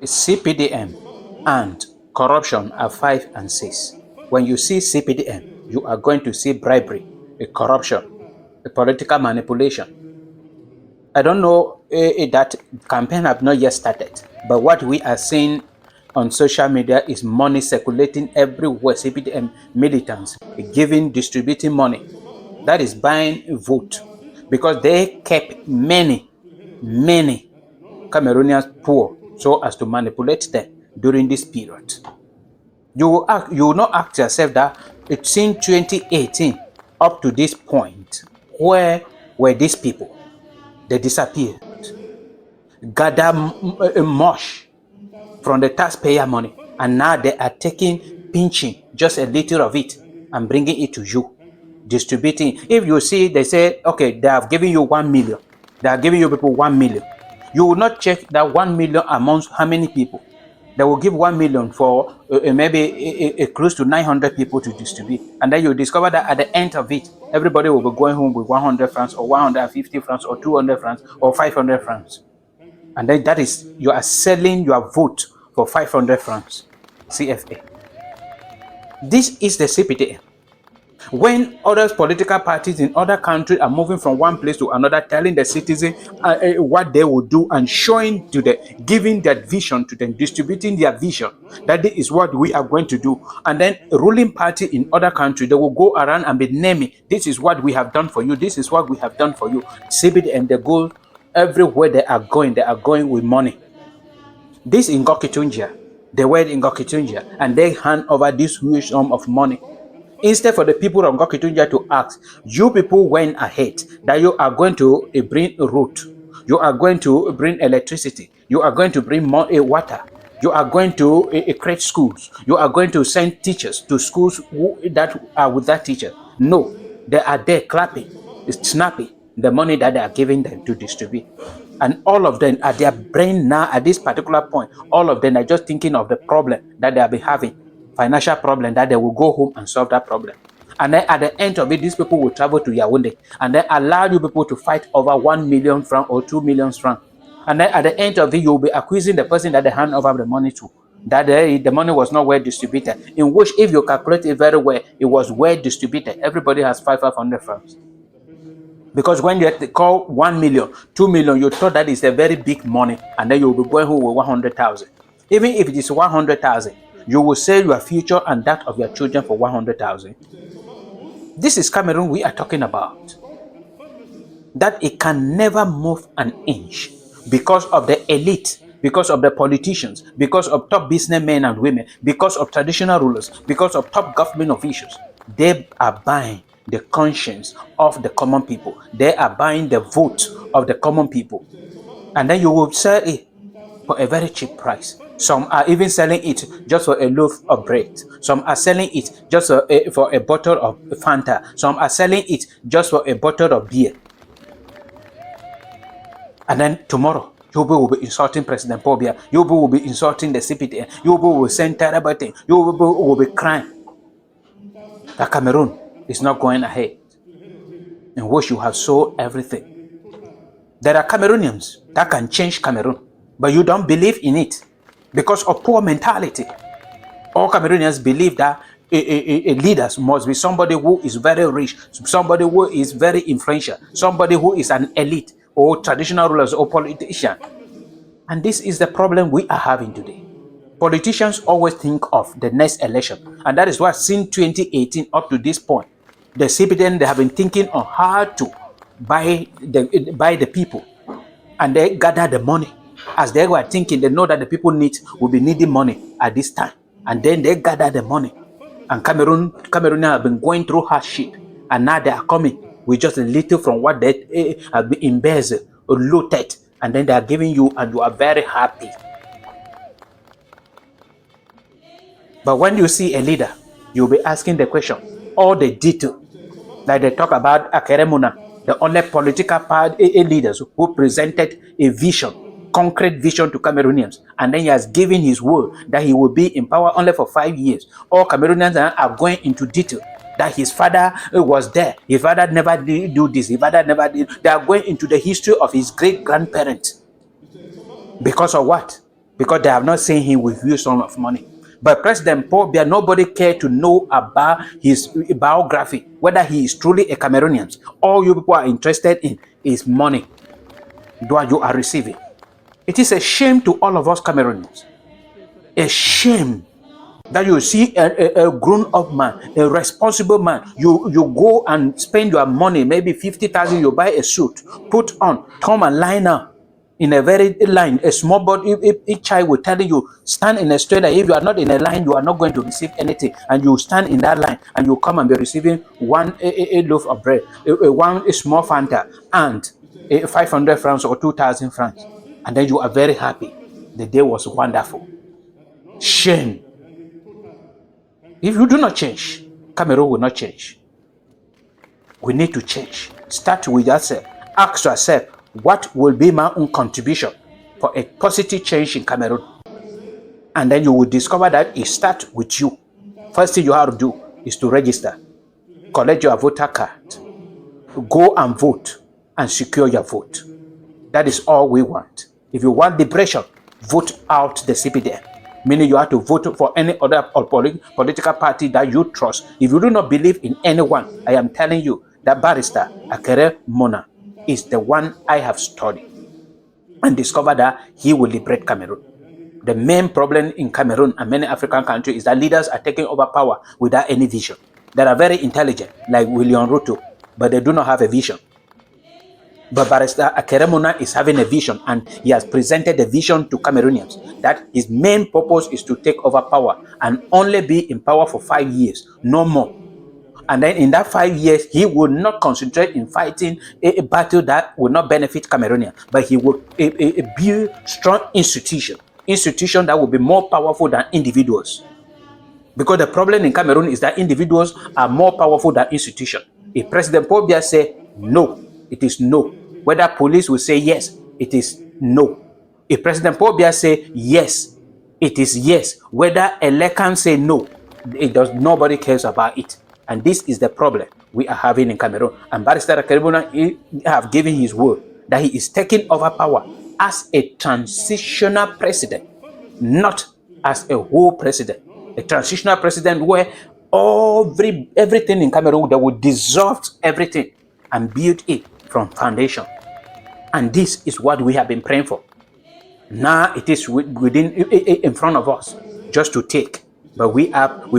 CPDM and corruption are 5 and 6. When you see CPDM, you are going to see bribery, a corruption, a political manipulation. I don't know that campaign have not yet started, but what we are seeing on social media is money circulating everywhere. CPDM militants giving, distributing money. That is buying vote, because they kept many Cameroonians poor so as to manipulate them during this period. You will not ask yourself that it's in 2018 up to this point, where were these people? They disappeared. Gather mush from the taxpayer money, and now they are pinching just a little of it and bringing it to you, distributing. If you see, they say, okay, they have given you 1 million. They are giving you people 1 million. You will not check that 1 million amongst how many people. They will give 1 million for maybe close to 900 people to distribute. And then you discover that at the end of it, everybody will be going home with 100 francs or 150 francs or 200 francs or 500 francs. And then that is, you are selling your vote for 500 francs CFA. This is the CPDM. When other political parties in other countries are moving from one place to another, telling the citizen what they will do and showing to them, giving that vision to them, distributing their vision, that this is what we are going to do. And then ruling party in other countries, they will go around and be naming, this is what we have done for you, this is what we have done for you. CPDM, they go everywhere they are going with money. This in Ngokitunja, they were in Ngokitunja, and they hand over this huge sum of money. Instead for the people of Ngokitunja to ask, you people went ahead, that you are going to bring road, you are going to bring electricity, you are going to bring more water, you are going to create schools, you are going to send teachers to schools that are with that teacher. No, they are there clapping, snapping the money that they are giving them to distribute. And all of them, at their brain now, at this particular point, all of them are just thinking of the problem that they have been having, financial problem, that they will go home and solve that problem. And then at the end of it, these people will travel to Yaoundé and then allow you people to fight over 1 million francs or 2 million francs. And then at the end of it, you'll be accusing the person that they hand over the money to, that the money was not well distributed, in which, if you calculate it very well, it was well distributed. Everybody has 500 francs. Because when you call 1 million, 2 million, you thought that is a very big money, and then you'll be going home with 100,000. Even if it is 100,000, you will sell your future and that of your children for 100,000. This is Cameroon we are talking about. That it can never move an inch because of the elite, because of the politicians, because of top businessmen and women, because of traditional rulers, because of top government officials. They are buying the conscience of the common people. They are buying the vote of the common people. And then you will sell it for a very cheap price. Some are even selling it just for a loaf of bread. Some are selling it just for a bottle of Fanta. Some are selling it just for a bottle of beer. And then tomorrow, you will be insulting President Paul Biya. You will be insulting the CPDM. You will send terrible things. You will be crying that Cameroon is not going ahead, in which you have sold everything. There are Cameroonians that can change Cameroon, but you don't believe in it because of poor mentality. All Cameroonians believe that a leader must be somebody who is very rich, somebody who is very influential, somebody who is an elite or traditional rulers or politician. And this is the problem we are having today. Politicians always think of the next election, and that is why since 2018 up to this point, the CPDM, they have been thinking on how to buy the people, and they gather the money. As they were thinking, they know that the people will be needing money at this time, and then they gather the money. And Cameroon have been going through hardship, and now they are coming with just a little from what they have been embezzled or looted, and then they are giving you, and you are very happy. But when you see a leader, you'll be asking the question, all the detail, like they talk about Akeremuna, the only political party leaders who presented a vision, concrete vision to Cameroonians, and then he has given his word that he will be in power only for 5 years. All Cameroonians are going into detail that his father was there, his father never did do this, his father never did. They are going into the history of his great grandparents. Because of what? because they have not seen him with huge sum of money. But President Paul Biya, nobody cared to know about his biography, whether he is truly a Cameroonian. All you people are interested in is money that you are receiving. It is a shame to all of us Cameroonians. A shame that you see a grown-up man, a responsible man, you go and spend your money, maybe 50,000, you buy a suit, put on, come and line up in a very line, a small body, each child will tell you, stand in a straight line. If you are not in a line, you are not going to receive anything. And you stand in that line and you come and be receiving a loaf of bread, a small Fanta, and 500 francs or 2,000 francs. And then you are very happy. The day was wonderful. Shame. If you do not change, Cameroon will not change. We need to change. Start with yourself. Ask yourself, what will be my own contribution for a positive change in Cameroon? And then you will discover that it starts with you. First thing you have to do is to register, collect your voter card, go and vote, and secure your vote. That is all we want. If you want liberation, vote out the CPDM. Meaning you have to vote for any other political party that you trust. If you do not believe in anyone, I am telling you that Barrister Akere Mona is the one I have studied and discovered that he will liberate Cameroon. The main problem in Cameroon and many African countries is that leaders are taking over power without any vision. They are very intelligent, like William Ruto, but they do not have a vision. But Barrister Akere Mona is having a vision, and he has presented the vision to Cameroonians that his main purpose is to take over power and only be in power for 5 years, no more. And then in that 5 years, he will not concentrate in fighting a battle that will not benefit Cameroonians, but he will build strong institution that will be more powerful than individuals. Because the problem in Cameroon is that individuals are more powerful than institutions. If President Paul Biya say no, it is no. Whether police will say yes, it is no. If President Paul Biya say yes, it is yes. Whether Elekan say no, nobody cares about it. And this is the problem we are having in Cameroon. And Barrister Akere Mona have given his word that he is taking over power as a transitional president, not as a whole president. A transitional president where everything in Cameroon, they will dissolve everything and build it from foundation. And this is what we have been praying for. Now it is in front of us just to take. But we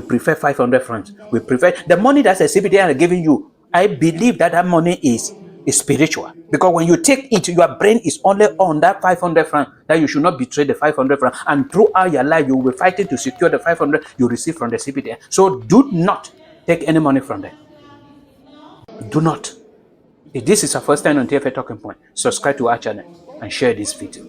prefer 500 francs. We prefer the money that the CPDM are giving you. I believe that money is spiritual. Because when you take it, your brain is only on that 500 francs, that you should not betray the 500 francs. And throughout your life, you will be fighting to secure the 500 you receive from the CPDM. So do not take any money from them. Do not. If this is our first time on TFA Talking Point, subscribe to our channel and share this video.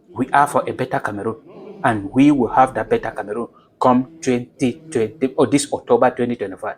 We are for a better Cameroon, and we will have that better Cameroon come 2020 or this October 2025.